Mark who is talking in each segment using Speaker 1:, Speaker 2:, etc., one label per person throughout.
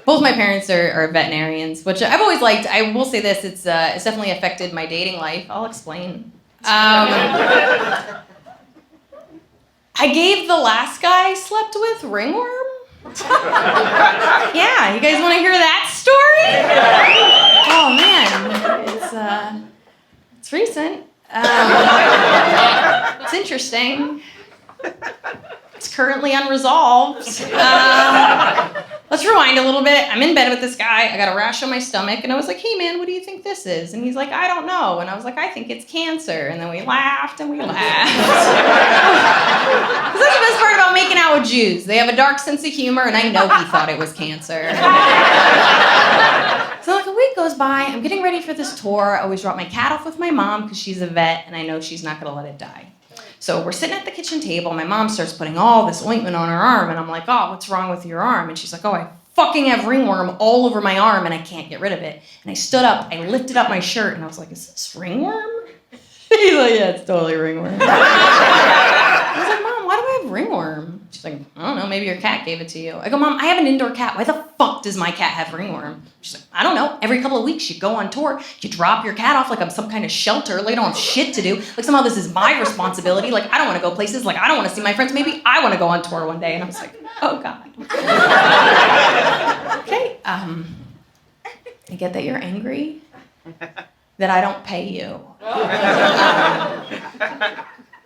Speaker 1: Both my parents are veterinarians, which I've always liked. I will say this, it's definitely affected my dating life. I'll explain. I gave the last guy I slept with ringworm. Yeah, you guys want to hear that story? Oh man, it's recent. It's interesting. It's currently unresolved. Let's rewind a little bit. I'm in bed with this guy. I got a rash on my stomach, and I was like, "Hey, man, what do you think this is?" And he's like, "I don't know." And I was like, "I think it's cancer." And then we laughed and we laughed. That's the best part about making out with Jews. They have a dark sense of humor, and I know he thought it was cancer. So like a week goes by. I'm getting ready for this tour. I always drop my cat off with my mom because she's a vet, and I know she's not going to let it die. So we're sitting at the kitchen table. My mom starts putting all this ointment on her arm, and I'm like, "Oh, what's wrong with your arm?" And she's like, "Oh, I fucking have ringworm all over my arm, and I can't get rid of it." And I stood up, I lifted up my shirt, and I was like, "Is this ringworm?" He's like, "Yeah, it's totally ringworm." I was like, "Mom, why do I have ringworm?" She's like, "I don't know, maybe your cat gave it to you." I go, "Mom, I have an indoor cat. Why the fuck does my cat have ringworm?" She's like, "I don't know. Every couple of weeks you go on tour, you drop your cat off like I'm some kind of shelter, like I don't have shit to do. Like somehow this is my responsibility. Like I don't want to go places. Like I don't want to see my friends. Maybe I want to go on tour one day." And I was like, "Oh God." Okay, I get that you're angry that I don't pay you.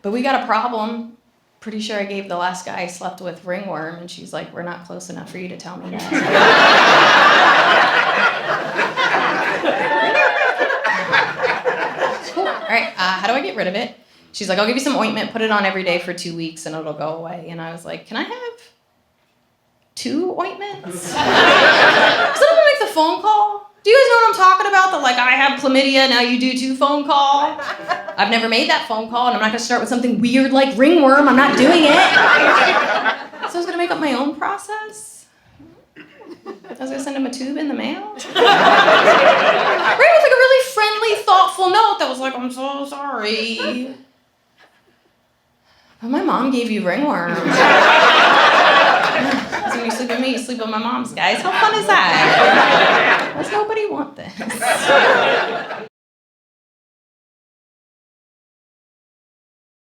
Speaker 1: But we got a problem. Pretty sure I gave the last guy I slept with ringworm, and she's like, "We're not close enough for you to tell me that." Cool. All right, how do I get rid of it? She's like, "I'll give you some ointment, put it on every day for 2 weeks, and it'll go away." And I was like, "Can I have 2 ointments?" Does someone make the phone call? Do you guys know what I'm talking about? That like, I have chlamydia, now you do 2 phone call? I've never made that phone call, and I'm not gonna start with something weird like ringworm. I'm not doing it. So I was gonna make up my own process. I was gonna send him a tube in the mail. Right, with like a really friendly, thoughtful note that was like, "I'm so sorry, but my mom gave you ringworm." So when you sleep with me, you sleep with my mom's, guys. How fun is that? Does nobody want this?